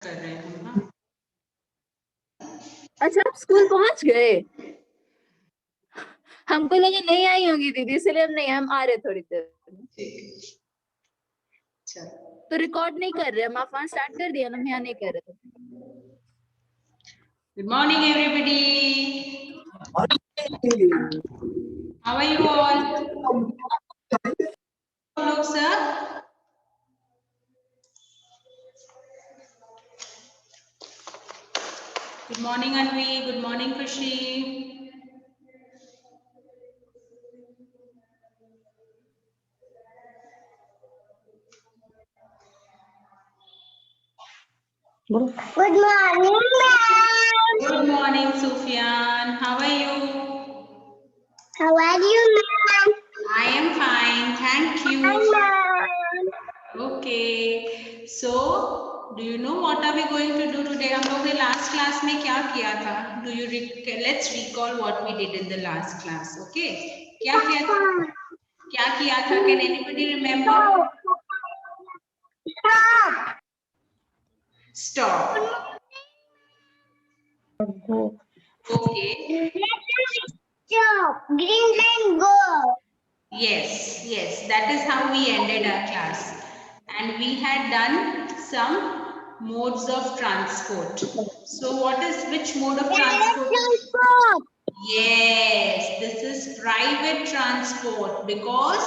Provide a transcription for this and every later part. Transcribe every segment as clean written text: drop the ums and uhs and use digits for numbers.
कर रहे हैं हम। अच्छा, आप स्कूल पहुंच गए? हमको लगा नहीं आई होगी दीदी, इसलिए हम आ रहे थोड़ी देर। तो रिकॉर्ड नहीं कर रहे हम, आप वहाँ स्टार्ट कर दिया ना, हम यहाँ नहीं कर रहे थे। Good morning, everybody. How are you all? Hello, sir. Good morning, Anvi. Good morning, Khushi. Good morning, ma'am. Good morning, Sufyan. How are you? How are you, ma'am? I am fine. Thank Hi, you. ma'am. Okay. So, do you know what are we going to do today? हम लोग ने last class में क्या किया था? Let's recall what we did in the last class. Okay? क्या किया था? क्या किया था? Can anybody remember? Stop. Okay. Stop. Green line, go. Yes, that is how we ended our class. And we had done some modes of transport. So which mode of transport? Transport. Yes, this is private transport because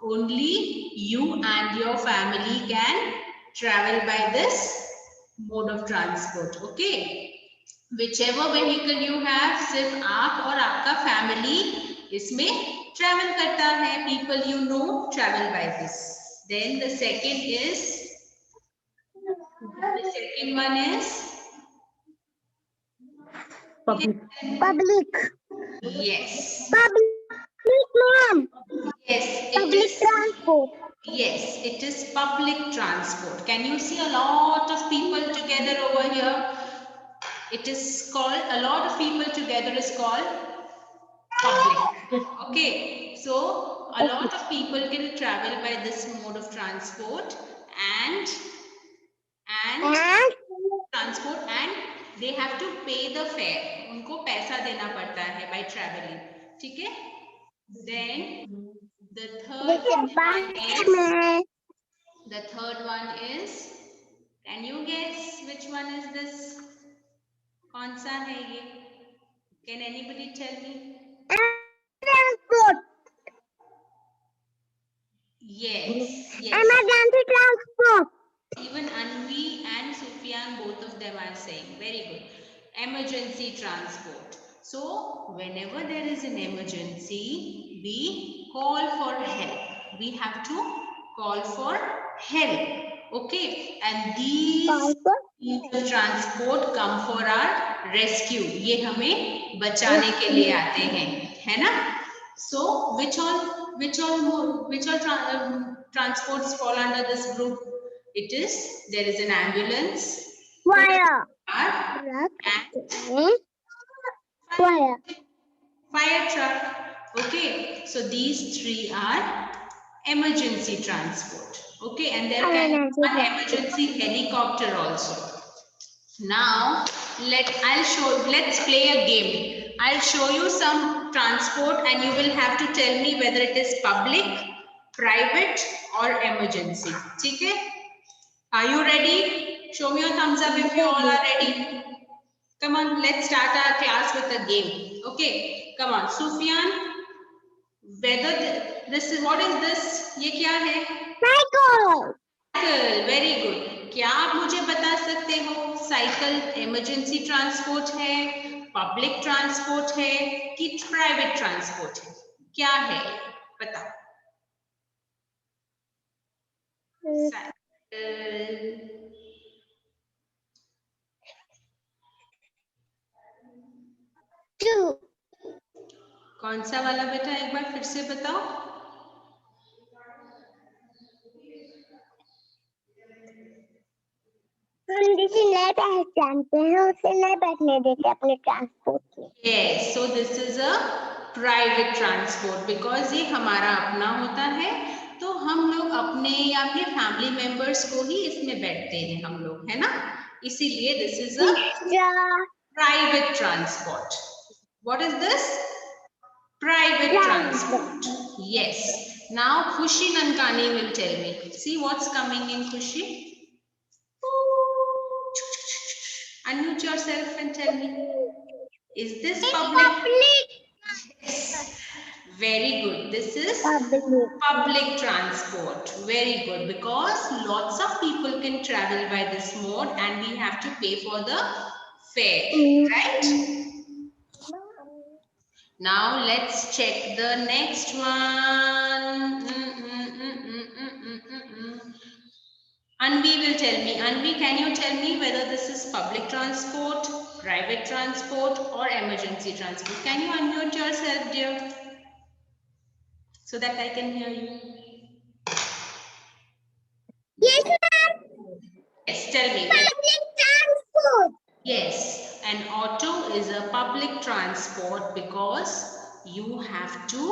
only you and your family can travel by this mode of transport. Okay. Whichever vehicle you have, सिर्फ आप और आपका family इसमें travel करता है. People you know travel by this. Then the second one is Public. Yes. Public, ma'am. Yes, Public transport. Yes, it is public transport. Can you see a lot of people together over here? It is called, a lot of people together is called public. Okay, so a lot of people can travel by this mode of transport and transport, and they have to pay the fare. उनको पैसा देना पड़ता है by traveling. ठीक है? Then the third one is, can you guess which one is this? कौन सा है ये? Can anybody tell me? Transport. Yes. Emergency transport. Even Anvi and Sufyan, both of them are saying. Very good. Emergency transport. So, whenever there is an emergency, we call for help. We have to call for help. Okay. And these means of transport come for our rescue. ये हमें बचाने के लिए आते हैं, है ना? So, which all transports fall under this group? It is, there is an ambulance, Fire. and fire truck. Okay, so these three are emergency transport. Okay, and there can be an emergency helicopter also. Now, let's play a game. I'll show you some transport and you will have to tell me whether it is public, private or emergency. ठीक है? Are you ready? Show me your thumbs up if you all are ready. Come on, let's start our class with a game. Okay, come on, Sufyan. Whether this is, what is this? ये क्या है? Cycle. Very good. क्या आप मुझे बता सकते हो cycle emergency transport है, पब्लिक ट्रांसपोर्ट है कि प्राइवेट ट्रांसपोर्ट है? क्या है बताओ? कौन सा वाला बेटा, एक बार फिर से बताओ. हम जिसे नहीं पहचानते हैं उसे नहीं बैठने देते अपने ट्रांसपोर्ट में. Yes, so this is a private transport because ये हमारा अपना होता है, तो हम लोग अपने या अपने फैमिली मेंबर्स को ही इसमें बैठते हैं हम लोग, है ना? इसीलिए this is a private transport. What is this? Private transport. Yes. Now Khushi Nankani will tell me. See what's coming in Khushi. Unmute yourself and tell me. Is this public? Yes. Very good. This is public transport. Very good, because lots of people can travel by this mode and we have to pay for the fare, right? Now let's check the next one. Anvi will tell me. Anvi, can you tell me whether this is public transport, private transport or emergency transport? Can you unmute yourself, dear? So that I can hear you. Yes, ma'am. Yes, tell me. Public transport. Yes, an auto is a public transport because you have to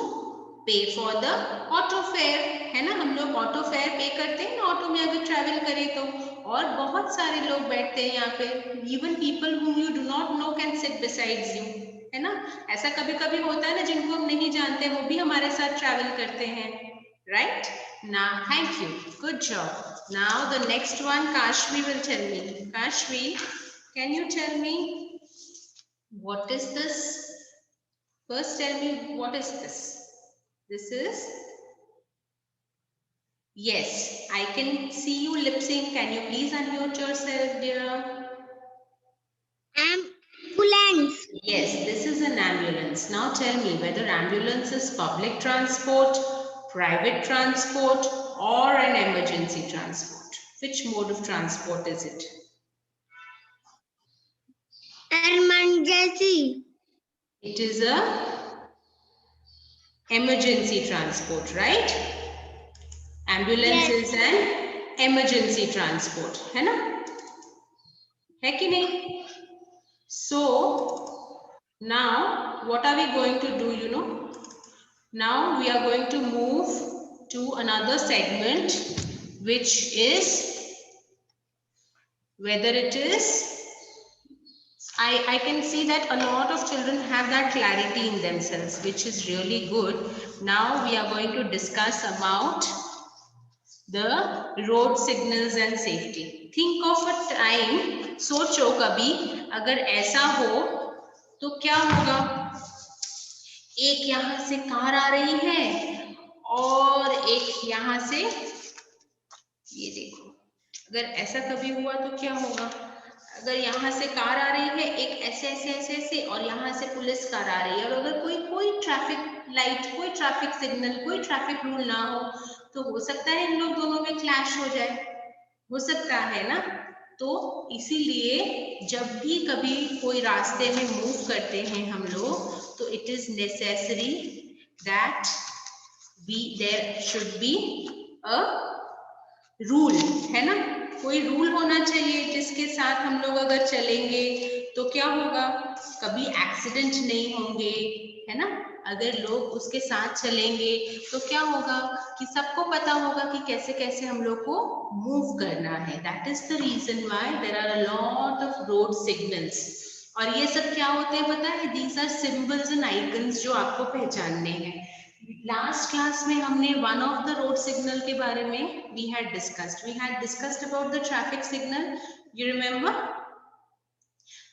pay for the auto fare, है ना? हम लोग auto fare pay करते हैं ना auto में अगर travel करें तो, और बहुत सारे लोग बैठते हैं यहाँ पे. Even people whom you do not know can sit besides you, है ना? ऐसा कभी कभी होता है ना, जिनको हम नहीं जानते वो भी हमारे साथ ट्रैवल करते हैं, right? Now, thank you, good job. Now the next one, Kashmi will tell me. Kashmi, can you tell me what is this? First tell me what is this? This is, yes, I can see you lip sync. Can you please unmute yourself, dear? Ambulance. Yes, this is an ambulance. Now tell me whether ambulance is public transport, private transport or an emergency transport. Which mode of transport is it? Emergency. It is a emergency transport, right? Ambulance is an emergency transport, है ना? है कि नहीं? So now what are we going to do, you know? Now we are going to move to another segment, which is whether it is, I can see that a lot of children have that clarity in themselves, which is really good. Now we are going to discuss about the road signals and safety. Think of a time, सोचो कभी अगर ऐसा हो तो क्या होगा? एक यहाँ से कार आ रही है और एक यहाँ से, ये देखो, अगर ऐसा कभी हुआ तो क्या होगा? अगर यहाँ से कार आ रही है, एक ऐसे ऐसे ऐसे ऐसे, और यहाँ से पुलिस कार आ रही है, और अगर कोई ट्रैफिक लाइट, कोई ट्रैफिक सिग्नल, कोई ट्रैफिक रूल ना हो तो हो सकता है इन लोग दोनों में क्लैश हो जाए, हो सकता है ना? तो इसीलिए जब भी कभी कोई रास्ते में मूव करते हैं हम लोग, तो it is necessary that there should be a rule, है ना? कोई रूल होना चाहिए जिसके साथ हम लोग अगर चलेंगे तो क्या होगा? कभी एक्सीडेंट नहीं होंगे, है ना? अगर लोग उसके साथ चलेंगे तो क्या होगा कि सबको पता होगा कि कैसे कैसे हम लोग को मूव करना है. That is the reason why there are a lot of road signals. और ये सब क्या होते हैं पता है? These are symbols and icons जो आपको पहचानने हैं. लास्ट क्लास में हमने one of the road signal के बारे में we had discussed about the traffic signal. You remember?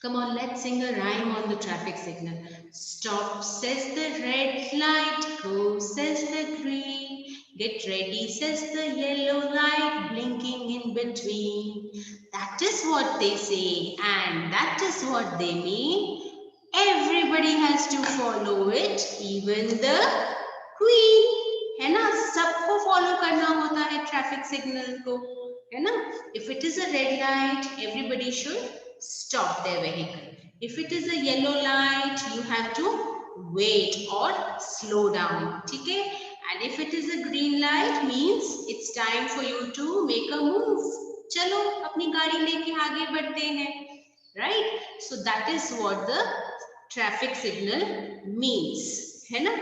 Come on, let's sing a rhyme on the traffic signal. Stop says the red light, go says the green, get ready says the yellow light, blinking in between. That is what they say and that is what they mean. Everybody has to follow it, even the queen, है ना? सबको follow करना होता है traffic signal को, है ना? If it is a red light, everybody should stop their vehicle. If it is a yellow light, you have to wait or slow down, ठीक है? And if it is a green light, means it's time for you to make a move. चलो अपनी गाड़ी लेके आगे बढ़ते हैं, right? So that is what the traffic signal means, है ना?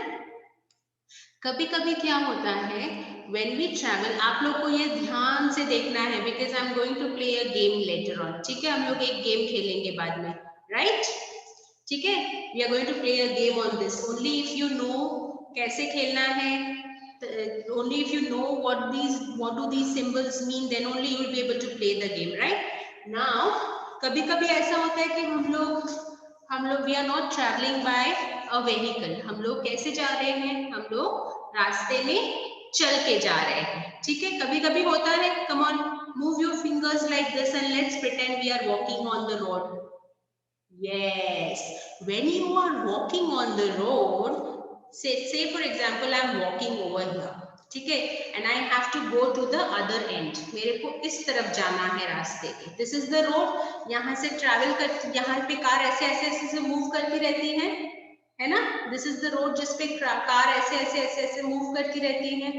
कभी कभी क्या होता है when we travel, आप लोग को ये ध्यान से देखना है because I'm going to play a game later on. ठीक है, हम लोग एक गेम खेलेंगे बाद में, right? ठीक है, we are going to play a game on this. Only if you know कैसे खेलना है, only if you know what do these symbols mean, then only you will be able to play the game, right? Now, कभी-कभी ऐसा होता है कि हम लोग we are not traveling by a vehicle. हम लोग कैसे जा रहे हैं? हम लोग रास्ते में चल के जा रहे हैं, ठीक है? कभी-कभी होता है, come on, move your fingers like this and let's pretend we are walking on the road. Yes, when you are walking on the road, say for example I'm walking over here, ठीक है, and I have to go to the other end. मेरे को इस तरफ जाना है रास्ते के. This is the road. यहाँ से travel कर, यहाँ पे कार ऐसे से move करती रहती है ना? This is the road जिस पे कार ऐसे move करती रहती है.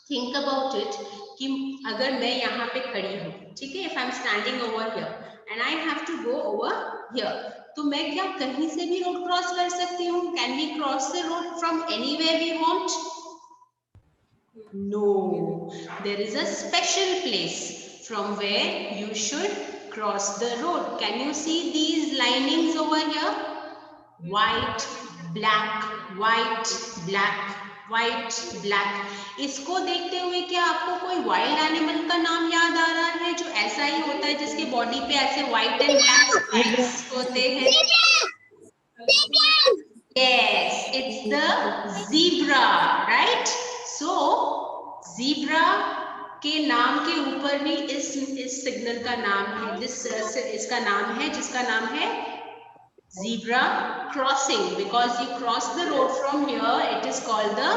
Think about it कि अगर मैं यहाँ पे खड़ी हूँ, ठीक है, if I'm standing over here and I have to go over here, तो मैं क्या कहीं से भी रोड क्रॉस कर सकती हूँ? Can we cross the road from anywhere we want? No, there is a special place from where you should cross the road. Can you see these linings over here? White, black, white, black, white, black. इसको देखते हुए क्या आपको कोई wild animal का नाम याद आ रहा है जो ऐसा ही होता है, जिसके बॉडी पे ऐसे व्हाइट एंड ब्लैक स्ट्राइप्स होते हैं? Yes, it's the zebra, right? So zebra के नाम के ऊपर भी इस सिग्नल का नाम है, इसका नाम है, जिसका नाम है zebra crossing. Because you cross the road from here, it is called the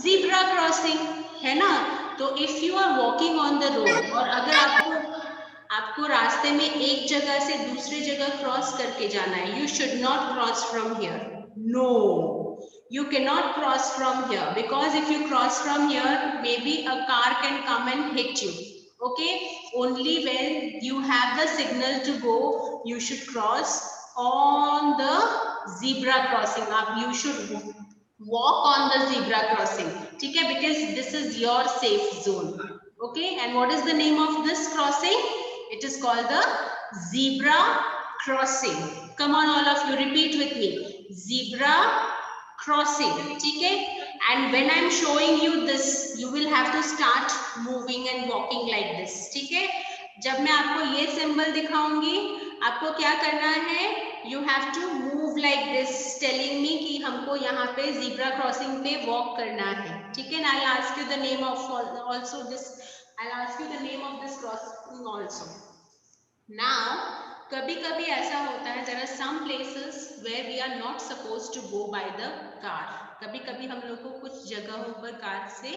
zebra crossing, है ना? तो if you are walking on the road, और अगर आपको रास्ते में एक जगह से दूसरी जगह क्रॉस करके जाना है, you should not cross from here. No, you cannot cross from here, because if you cross from here, maybe a car can come and hit you. Okay, only when you have the signal to go, you should cross on the zebra crossing. You should walk on the zebra crossing, ठीक है, because this is your safe zone. Okay, and what is the name of this crossing? It is called the zebra crossing. Come on, all of you, repeat with me. Zebra crossing, ठीक है? And when I'm showing you this, you will have to start moving and walking like this, ठीक है? जब मैं आपको ये symbol दिखाऊंगी, आपको क्या करना है? You have to move like this, telling me कि हमको यहाँ पे zebra crossing पे walk करना है, ठीक है? And I'll ask you the name of also this. I'll ask you the name of this crossing also. Now, कभी-कभी ऐसा होता है, there are some places where we are not supposed to go by the car. कभी-कभी हम लोग को कुछ जगहों पर कार से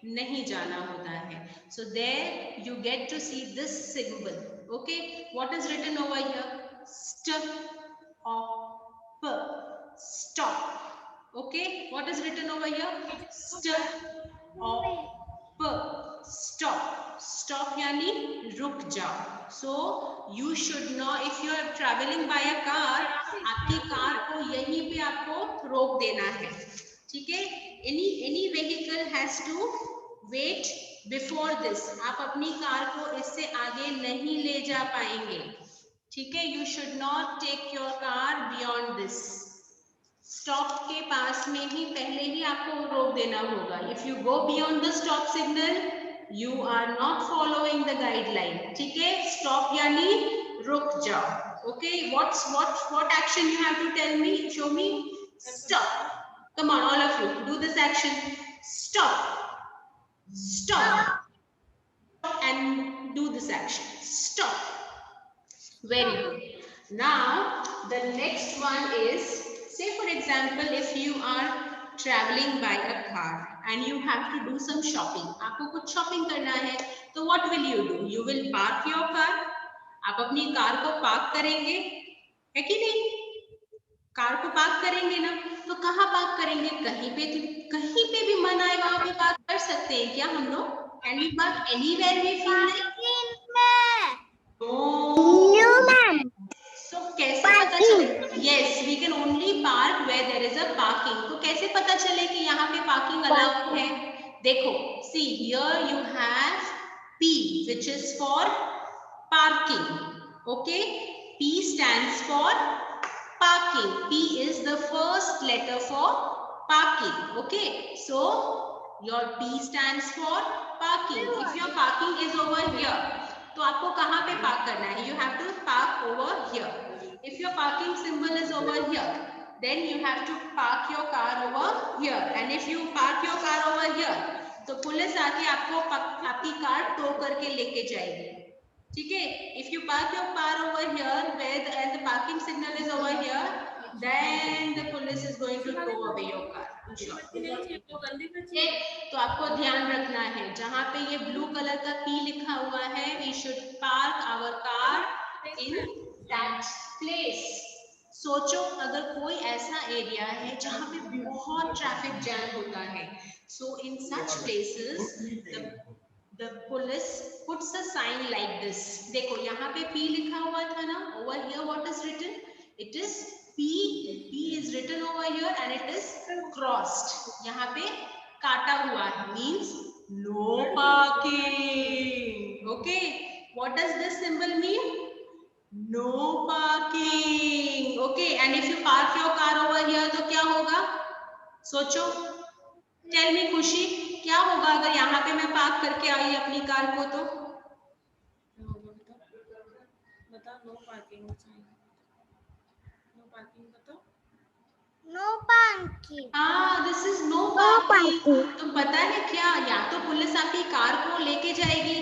नहीं जाना होता है. So there you get to see this symbol. Okay, what is written over here? Stop. Stop. Okay, what is written over here? Stop. Stop. Stop यानी रुक जाओ. So you should not, if you are traveling by a car, आपकी car को यहीं पे आपको रोक देना है, ठीक है? Any vehicle has to wait before this. आप अपनी कार को इससे आगे नहीं ले जा पाएंगे, ठीक है? You should not take your car beyond this. Stop के पास में ही पहले ही आपको रोक देना होगा. If you go beyond the stop signal, you are not following the guideline, ठीक है? Stop यानी रुक जाओ. Okay, what action you have to tell me? Show me. Stop. Come on, all of you, do this action. Stop. Stop. And do this action. Stop. Very good. Now the next one is, say for example, if you are traveling by a car and you have to do some shopping, आपको कुछ shopping करना है, तो what will you do? You will park your car. आप अपनी car को park करेंगे, है कि नहीं? कार को पार्क करेंगे ना, तो कहाँ पार्क करेंगे? कहीं पे भी मन आए वहां पे पार्क कर सकते हैं क्या हम लोग? Can we park anywhere we feel like? No, ma'am. So कैसे पता चले? Yes, we can only park where there is a parking. तो कैसे पता चले कि यहाँ पे parking allowed है? देखो, see here you have P, which is for parking. Okay, P stands for parking. P is the first letter for parking. Okay, so your P stands for parking. If your parking is over here, तो आपको कहाँ पे park करना है? You have to park over here. If your parking symbol is over here, then you have to park your car over here. And if you park your car over here, तो police आके आपको आपकी car to करके लेके जाएगी. ठीक है? If you park your car over here, and the parking signal is over here, then the police is going to tow away your car. तो आपको ध्यान रखना है, जहाँ पे ये ब्लू कलर का P लिखा हुआ है, we should park our car in that place. सोचो अगर कोई ऐसा एरिया है जहाँ पे बहुत ट्रैफिक जैम होता है, so in such places the police puts a sign like this. देखो यहाँ पे P लिखा हुआ था ना, over here what is written? It is P is written over here and it is crossed. यहाँ पे काटा हुआ है, means no parking. Okay, what does this symbol mean? No parking. Okay, and if you park your car over here तो क्या होगा? सोचो, tell me खुशी, क्या होगा अगर यहाँ पे मैं पार्क करके आई अपनी कार को तो? बता, नो पार्किंग चाहिए. नो पार्किंग बताओ. No parking. हाँ, this is no No parking. parking. तो पता है क्या, या तो पुलिस आपकी कार को लेके जाएगी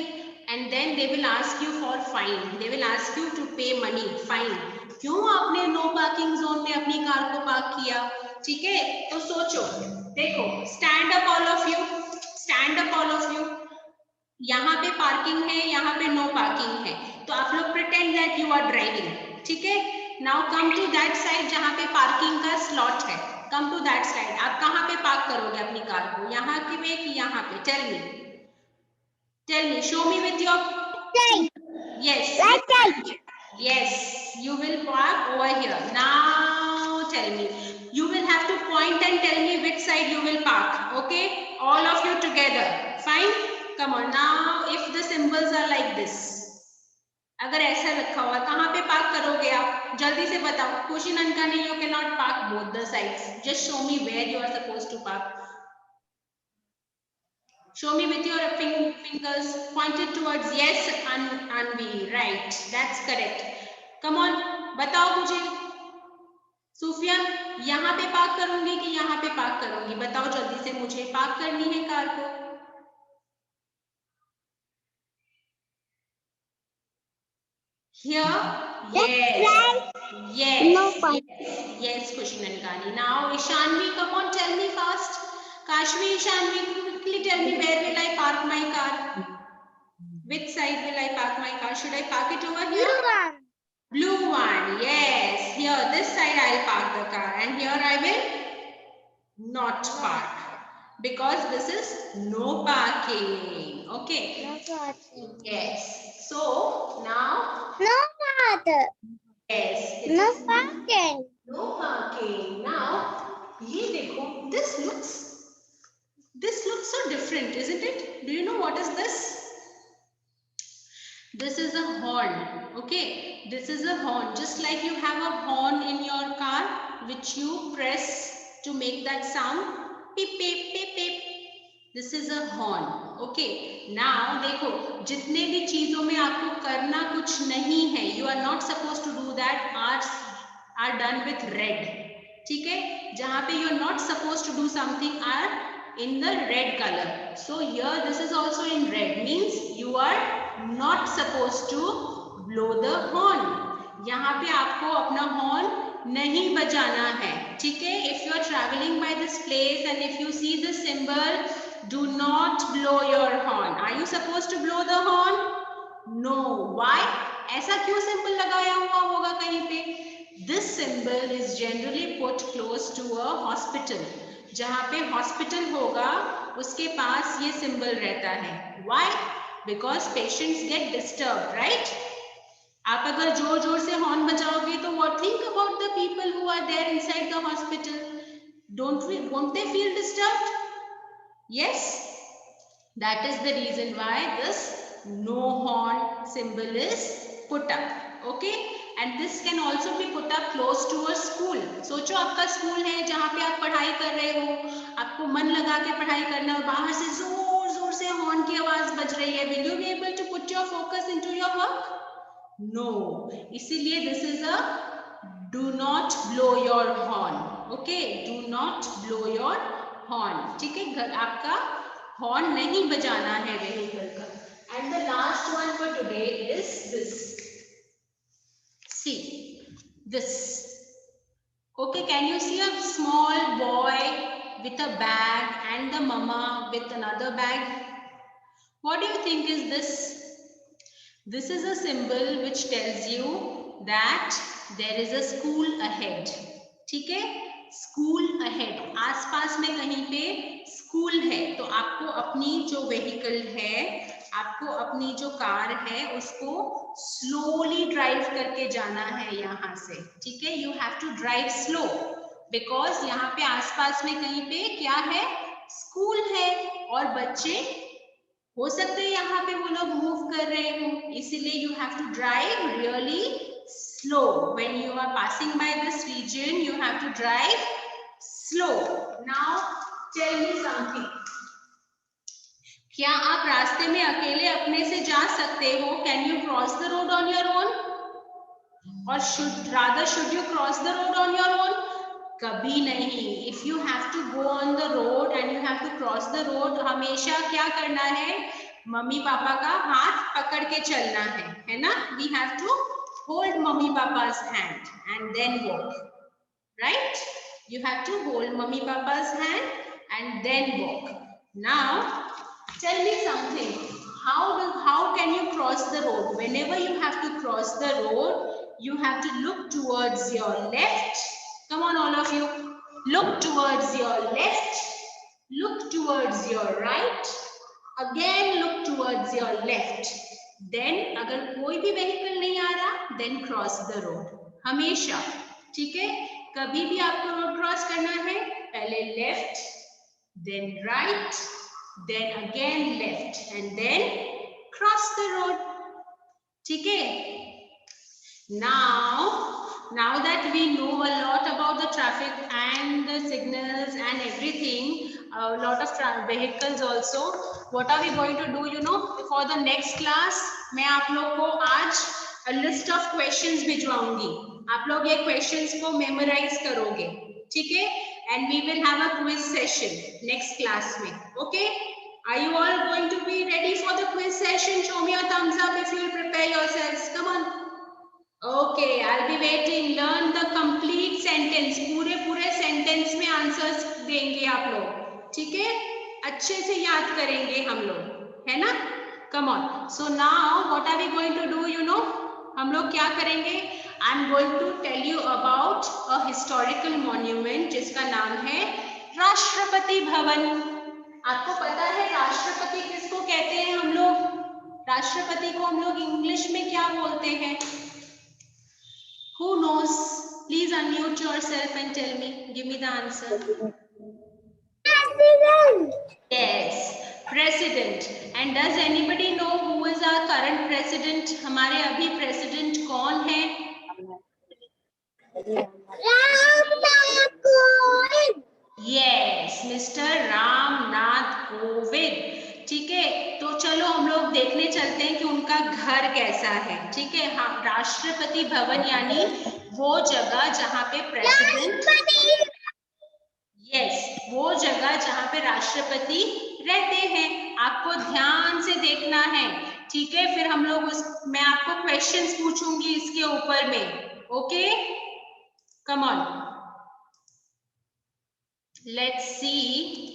and then they will ask you for fine. They will ask you to pay money, fine. क्यों आपने नो पार्किंग जोन में अपनी कार को पार्क किया? ठीक है, तो सोचो, देखो, stand up all of you, stand up all of you. यहाँ पे पार्किंग है, यहाँ पे नो पार्किंग है, तो आप लोग pretend that you are driving. ठीक है, now come to that side जहाँ पे पार्किंग का स्लॉट है. Come to that side. आप कहाँ पे पार्क करोगे अपनी कार को? यहाँ के में कि यहाँ पे? Tell me, show me with your. Yes. Right side. Yes, you will park over here. Now tell me. You will have to point and tell me which side you will park. Okay? All of you together. Fine? Come on. Now, if the symbols are like this. अगर ऐसा रखा हुआ, कहाँ पे park करोगे आप? जल्दी से बताओ. खुशी ननकानी, you cannot park both the sides. Just show me where you are supposed to park. Show me with your fingers pointed towards. Yes, Anvi, right? That's correct. Come on, बताओ मुझे. सूफिया, यहाँ पे पार्क करूंगी कि यहाँ पे पार्क करूंगी? बताओ जल्दी से, मुझे पार्क करनी है कार को. Here, yes, yes, yes, Khushi Nankani. Now, Ishanvi, come on, tell me fast. Kashmi, Ishanvi, quickly tell me, where will I park my car? Which side will I park my car? Should I park it over here? Blue one, yes. Here, this side I'll park the car, and here I will not park because this is no parking. Okay. No parking. Yes. So now, No parking. yes. it No is parking. No parking. Now, ये देखो, this looks so different, isn't it? Do you know what is this? This is a horn. Okay, this is a horn. Just like you have a horn in your car, which you press to make that sound. Beep, beep, beep, beep. This is a horn. Okay. Now देखो, जितने भी चीजों में आपको करना कुछ नहीं है, you are not supposed to do that, are done with red. ठीक है? जहाँ पे you are not supposed to do something are in the red color. So here this is also in red, means you are not supposed to blow the horn. यहाँ पे आपको अपना horn नहीं बजाना है. ठीक है? If you are traveling by this place and if you see the symbol, do not blow your horn. Are you supposed to blow the horn? No. Why? ऐसा क्यों symbol लगाया हुआ होगा कहीं पे? This symbol is generally put close to a hospital. जहाँ पे hospital होगा, उसके पास ये symbol रहता है. Why? Because patients get disturbed, right? आप अगर जोर जोर से हॉर्न बजाओगे तो what think about the people who are there inside the hospital? Won't they feel disturbed? Yes. That is the reason why this no horn symbol is put up. Okay, and this can also be put up close to a school. सोचो आपका school है जहाँ पे आप पढ़ाई कर रहे हो, आपको मन लगा के पढ़ाई करना है और बाहर से जोर जोर से हॉर्न की आवाज बज रही है. Will you be able to put your focus into your work? No. इसीलिए this is a do not blow your horn. Okay, do not blow your horn. ठीक है, घर आपका हॉर्न नहीं बजाना है व्हीकल का. And the last one for today is this. See this. Okay, can you see a small boy with a bag and the mama with another bag? What do you think is this? This is a symbol which tells you that there is a school ahead. ठीक है, school ahead, आसपास में कहीं पे school है, तो आपको अपनी जो व्हीकल है, आपको अपनी जो कार है, उसको स्लोली ड्राइव करके जाना है यहाँ से. ठीक है, you have to drive slow because यहाँ पे आसपास में कहीं पे क्या है, स्कूल है और बच्चे हो सकते हैं यहाँ पे वो लोग मूव कर रहे हो, इसीलिए you have to drive really slow. When you are passing by this region, you have to drive slow. Now, tell me something. क्या आप रास्ते में अकेले अपने से जा सकते हो? Can you cross the road on your own? Or should you cross the road on your own? कभी नहीं. If you have to go on the road and you have to cross the road, हमेशा क्या करना है? Mummy papa का हाथ पकड़ के चलना है ना? We have to hold mummy papa's hand and then walk, right? You have to hold mummy papa's hand and then walk. Now tell me something, how can you cross the road? Whenever you have to cross the road, you have to look towards your left. Come on, all of you, look towards your left, look towards your right, again look towards your left. Then अगर कोई भी vehicle नहीं आ रहा, then cross the road हमेशा. ठीक है, कभी भी आपको रोड क्रॉस करना है, पहले left, then right, then again left and then cross the road. ठीक है, now that we know a lot about the traffic and the signals and everything, a lot of vehicles also, what are we going to do, you know, for the next class मैं आप लोग को आज a list of questions भिजवाऊंगी. आप लोग ये questions को memorize करोगे. ठीक है, and we will have a quiz session next class में. Okay, are you all going to be ready for the quiz session? Show me a thumbs up if you will prepare yourselves. Come on. Okay, I'll be waiting. Learn the complete sentence. पूरे sentence में answers देंगे आप लोग. ठीक है, अच्छे से याद करेंगे हम लोग, है ना? Come on. So now what are we going to do? You know, हम लोग क्या करेंगे? I'm going to tell you about a historical monument जिसका नाम है राष्ट्रपति भवन. आपको पता है राष्ट्रपति किसको कहते हैं हम लोग? राष्ट्रपति को हम लोग इंग्लिश में क्या बोलते हैं? Who knows? Please unmute yourself and tell me. Give me the answer. President. Yes, president. And does anybody know who is our current president? हमारे अभी president कौन है? Ramnath Kovind. Yes, Mr. Ramnath Kovind. ठीक है, तो चलो हम लोग देखने चलते हैं कि उनका घर कैसा है. ठीक है, हाँ, राष्ट्रपति भवन यानी वो जगह जहाँ पे प्रेसिडेंट, यस, वो जगह जहाँ पे राष्ट्रपति रहते हैं. आपको ध्यान से देखना है. ठीक है, फिर हम लोग मैं आपको क्वेश्चंस पूछूंगी इसके ऊपर में. Okay, come on, let's see.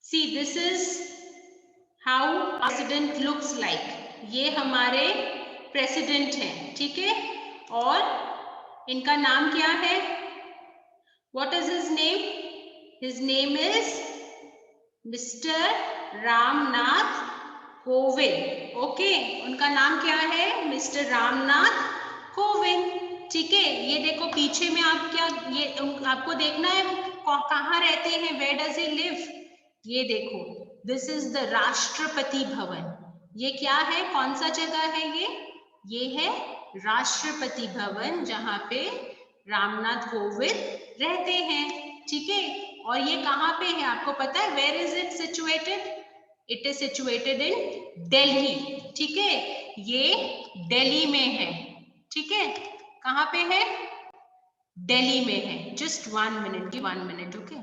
See, this is how president looks like. ये हमारे प्रेसिडेंट हैं. ठीक है, और इनका नाम क्या है? What is his name? His name is Mr. Ramnath Kovind. Okay, उनका नाम क्या है? मिस्टर रामनाथ कोविंद. ठीक है, ये देखो पीछे में आप क्या, ये आपको देखना है कहाँ रहते हैं, where does he live? ये देखो, दिस इज द राष्ट्रपति भवन। ये क्या है, कौन सा जगह है ये है राष्ट्रपति भवन, जहां पे रामनाथ कोविंद रहते हैं। ठीक है, और ये कहाँ पे है आपको पता है? Where is it situated? It is situated in Delhi. ठीक है, ये दिल्ली में है। ठीक है, कहाँ पे है? दिल्ली में है। Just 1 minute, give 1 minute. Okay,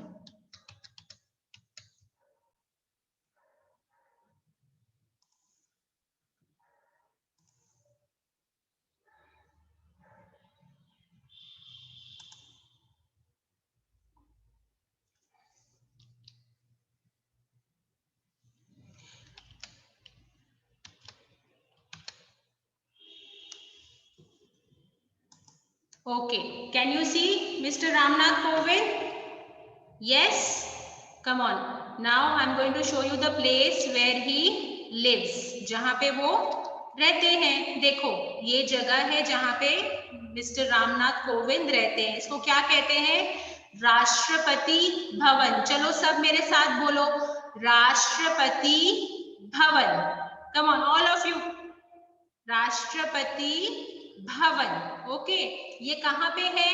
okay, can you see Mr. Ramnath Kovind? Yes, come on. Now I'm going to show you the place where he lives, जहां पे वो रहते हैं। देखो, ये जगह है जहां पे मिस्टर रामनाथ कोविंद रहते हैं। इसको क्या कहते हैं? राष्ट्रपति भवन। चलो सब मेरे साथ बोलो, Rashtrapati Bhavan. Come on all of you, Rashtrapati Bhavan. Okay, ये कहाँ पे है?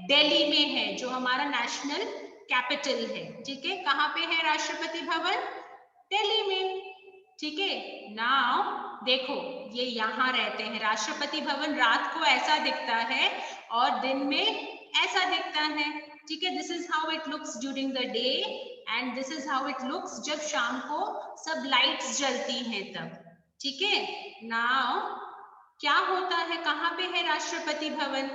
दिल्ली में है, जो हमारा नेशनल कैपिटल है। ठीक है, कहाँ पे है राष्ट्रपति भवन? दिल्ली में। ठीक है, नाउ देखो, ये यहाँ रहते हैं। राष्ट्रपति भवन रात को ऐसा दिखता है और दिन में ऐसा दिखता है। ठीक है, this is how it looks during the day and this is how it looks जब शाम को सब लाइट्स जलती हैं तब। ठीक है, नाउ क्या होता है, कहाँ पे है राष्ट्रपति भवन?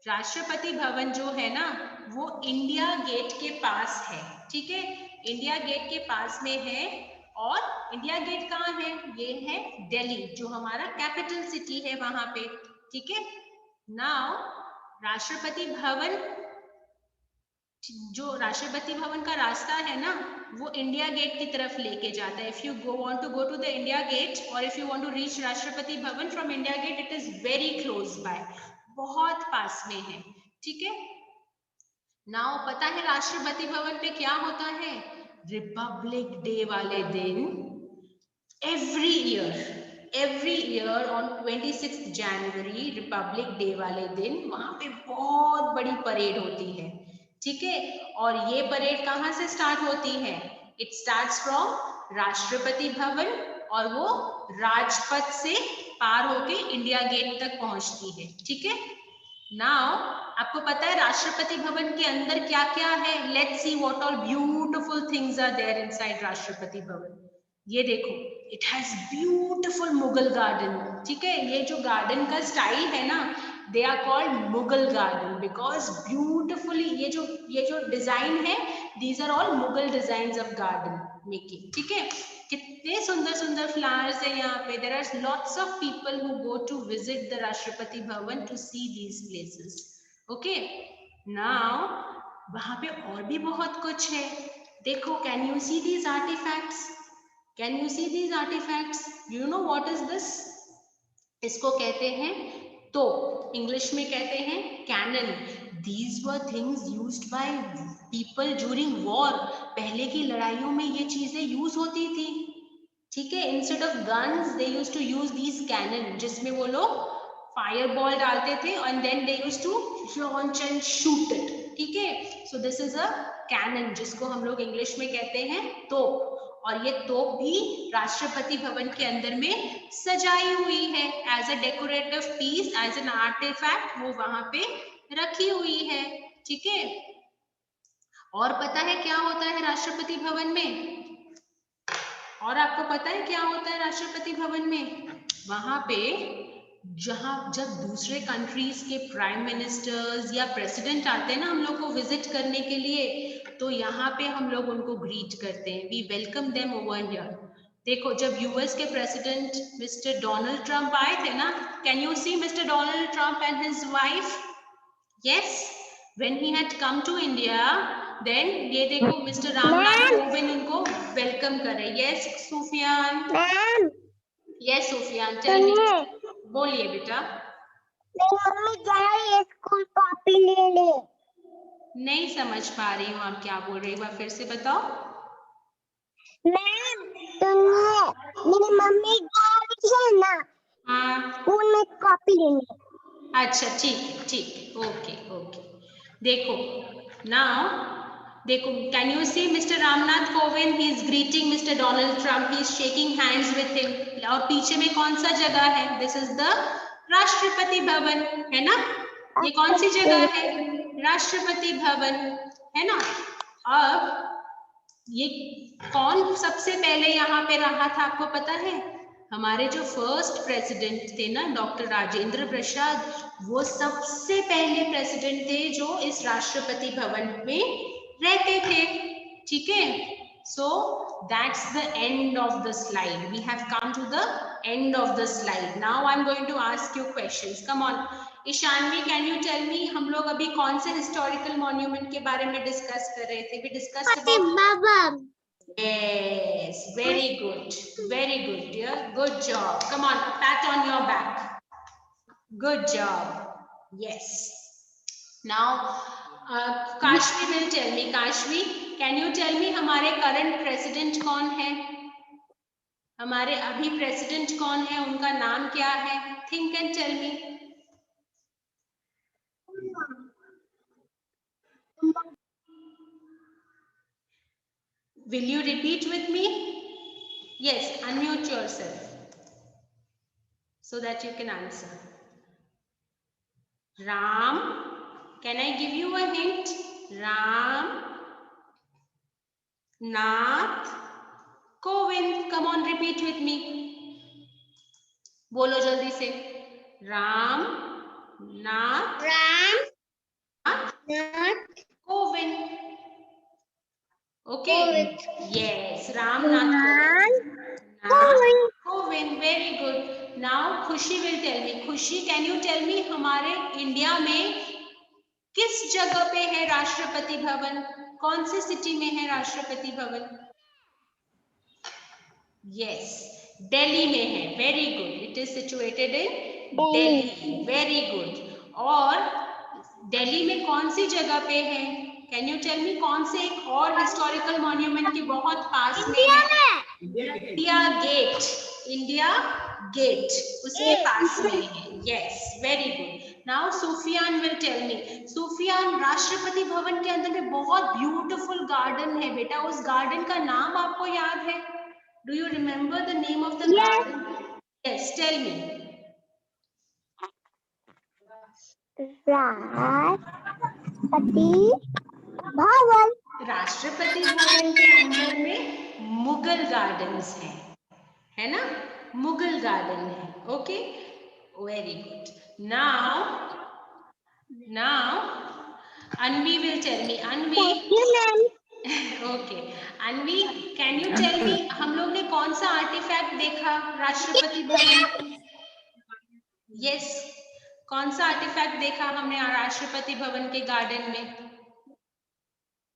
राष्ट्रपति भवन जो है ना, वो इंडिया गेट के पास है। ठीक है, इंडिया गेट के पास में है। और इंडिया गेट कहाँ है? ये है दिल्ली, जो हमारा कैपिटल सिटी है वहां पे। ठीक है, नाउ राष्ट्रपति भवन, जो राष्ट्रपति भवन का रास्ता है ना, वो इंडिया गेट की तरफ लेके जाता है। If you want to go to the India Gate और if you want to reach Rashtrapati Bhavan from India Gate, it is very close by, बहुत पास में है। ठीक है, नाउ पता है राष्ट्रपति भवन पे क्या होता है? रिपब्लिक डे वाले दिन every year on 26 January, Republic day वाले दिन वहां पे बहुत बड़ी परेड होती है। ठीक है, और ये परेड कहाँ से स्टार्ट होती है? It starts from Rashtrapati Bhavan और वो राजपथ से पार होके इंडिया गेट तक पहुंचती है। ठीक है, नाउ आपको पता है राष्ट्रपति भवन के अंदर क्या क्या है? Let's see what all beautiful things are there inside Rashtrapati Bhavan. ये देखो, it has beautiful Mughal garden. ठीक है, ये जो गार्डन का स्टाइल है ना, they are called Mughal garden because beautifully ये जो डिजाइन है, these are all Mughal design of garden making. ठीक है, कितने सुंदर सुंदर फ्लावर्स है यहाँ पे। There are lots of people who go to visit the Rashtrapati Bhavan to see these places. Okay, now वहां पे और भी बहुत कुछ है। देखो, can you see these artifacts? Can you see these artifacts? You know what is this? इसको कहते हैं तोप, इंग्लिश में कहते हैं cannon. These were things used by people during war. पहले की लड़ाइयों में ये चीजें यूज होती थी। ठीक है, instead of guns they used to use these cannon, जिसमें वो लोग फायर बॉल डालते थे and then they used to launch and shoot it. ठीक है, so this is a cannon, जिसको हम लोग इंग्लिश में कहते हैं तोप। और ये तोप भी राष्ट्रपति भवन के अंदर में सजाई हुई है as a decorative piece, as an artifact, वो वहां पे रखी हुई है। ठीक है, और पता है क्या होता है राष्ट्रपति भवन में? और आपको पता है क्या होता है राष्ट्रपति भवन में? वहां पे जब दूसरे कंट्रीज के प्राइम मिनिस्टर्स या प्रेसिडेंट आते हैं ना हम लोग को विजिट करने के लिए, तो यहाँ पे हम लोग उनको ग्रीट करते हैं, we welcome them over here. देखो, जब यूएस के प्रेसिडेंट मिस्टर डोनाल्ड ट्रंप आए थे ना, can you see mister Donald Trump and his wife? Yes, when he had come to India, then ये देखो मिस्टर रामनाथ कोविंद उनको वेलकम कर रहे। Yes Sufiyan. Ma'am, yes Sufiyan, चलिए बोलिए बेटा। मेरी मम्मी जा रही है स्कूल कॉपी लेने। नहीं समझ पा रही हूँ आप क्या बोल रही हो, फिर से बताओ। मैम सुनिए, मेरी मम्मी जा रही है ना हाँ स्कूल में कॉपी लेने। अच्छा ठीक है ओके ओके। देखो नाउ देखो can you see mister Ramnath Kovind he is greeting mister Donald Trump, he is shaking hands with him. और पीछे में कौन सा जगह है? This is the Rashtrapati Bhavan, है ना? ये कौन सी जगह है? राष्ट्रपति भवन, है ना? अब ये कौन सबसे पहले यहाँ पे रहा था आपको पता है? हमारे जो फर्स्ट प्रेसिडेंट थे ना डॉक्टर राजेंद्र प्रसाद, वो सबसे पहले प्रेसिडेंट थे जो इस राष्ट्रपति भवन में रहते थे। ठीक है, so that's the end of the slide. We have come to the end of the slide. Now I am going to ask you questions. Come on Ishanvi, can you tell me हम लोग अभी कौन से हिस्टोरिकल मॉन्यूमेंट के बारे में discuss कर रहे थे? वी डिस्कस्ड अबाउट बाबा Yes, very good, dear. Good job. Come on, pat on your back. Good job. Yes. Now, Kashvi will tell me. Kashvi, can you tell me हमारे current president कौन है? हमारे अभी president कौन है? उनका नाम क्या है? Think and tell me. Will you repeat with me? Yes, unmute yourself so that you can answer. Ram, can I give you a hint? Ram Nath Kovind. Come on, repeat with me. बोलो जल्दी से. Ram Nath Kovind. Okay. Yes, Ram Nath Kovind. Very good. Now Khushi will tell me. Khushi, can you tell me हमारे India में किस जगह पे है राष्ट्रपति भवन? कौन सी सिटी में है राष्ट्रपति भवन? Yes, दिल्ली में है. Very good. It is situated in Delhi. Very good. और दिल्ली में कौन सी जगह पे है? कैन यू टेल मी कौन से एक और हिस्टोरिकल मॉन्यूमेंट के बहुत पास में है? India gate. इंडिया गेट उसके पास में है. Yes, very good. Now Sufiyan will tell me. Sufiyan, Rashtrapati Bhavan के अंदर में बहुत ब्यूटीफुल गार्डन है बेटा. उस गार्डन का नाम आपको याद है? Do you remember the name of the garden? Yes, tell me. Bhavan. Rashtrapati Bhavan के अंदर में मुगल गार्डन्स हैं, है ना? मुगल गार्डन है. Okay, very good. Now Anvi will tell me. Anvi, okay. Anvi, can you tell me हम लोग ने कौन सा आर्टिफैक्ट देखा राष्ट्रपति भवन? Yes, कौन सा आर्टिफैक्ट देखा हमने राष्ट्रपति भवन के गार्डन में?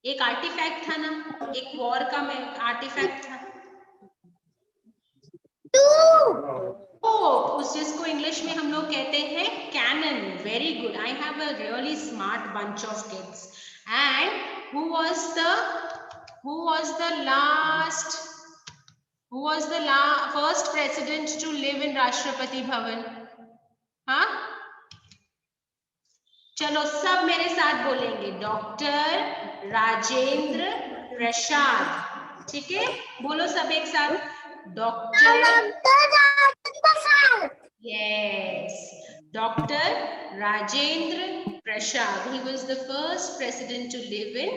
एक आर्टिफैक्ट था ना, एक वॉर का आर्टिफैक्ट था. उस जिसको इंग्लिश में हम लोग कहते हैं cannon. Very good. I have a really smart bunch of kids. And who was the first president to live in Rashtrapati Bhavan? हाँ, चलो सब मेरे साथ बोलेंगे. डॉक्टर राजेंद्र प्रसाद. ठीक है, बोलो सब एक साथ. Doctor, yes, Dr. Rajendra Prasad. He was the first president to live in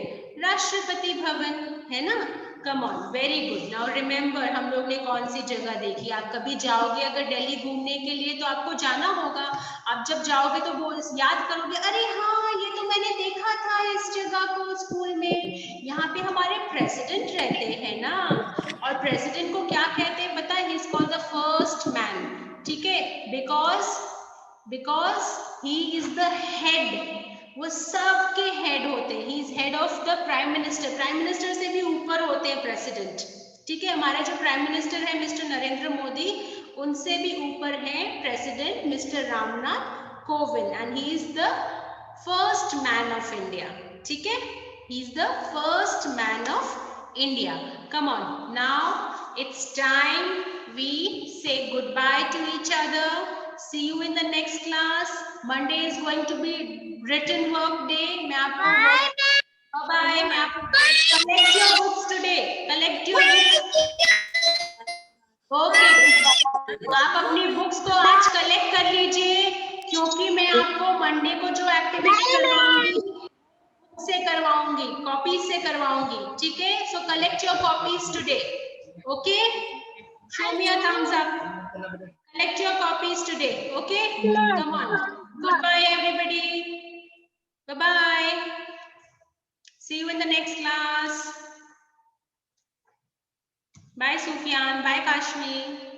Rashtrapati Bhavan, है ना? Come on, very good. Now remember हम लोग ने कौन सी जगह देखी? आप कभी जाओगे अगर दिल्ली घूमने के लिए तो आपको जाना होगा. आप जब जाओगे तो वो याद करोगे, अरे हाँ ये तो मैंने देखा था इस जगह को स्कूल में. यहाँ पे हमारे प्रेसिडेंट रहते हैं ना. और प्रेसिडेंट को क्या कहते हैं पता है? He is called the first man. ठीक है, because he is the head. वो सबके हेड होते हैं. He is head of the prime minister. Prime minister से भी ऊपर होते हैं प्रेसिडेंट. ठीक है, हमारा जो प्राइम मिनिस्टर है मिस्टर नरेंद्र मोदी, उनसे भी ऊपर है president mister Ramnath Kovind. And he is the first man of India. ठीक है, he is the first man of India. Come on, now it's time we say goodbye to each other. See you in the next class. Monday is going to be written work day. मैं आपको bye. मैं आपको collect your books today. Collect your books. Okay. आप अपनी books को आज collect कर लीजिए, क्योंकि मैं आपको मंडे को जो एक्टिविटी करवाऊंगी से करवाऊंगी, कॉपीज से करवाऊंगी, ठीक है? So collect your copies today. Okay, show me a thumbs up. Collect your copies today. Okay, come on. Goodbye everybody. Bye bye. See you in the next class. Bye Sufyan. Bye Kashmi.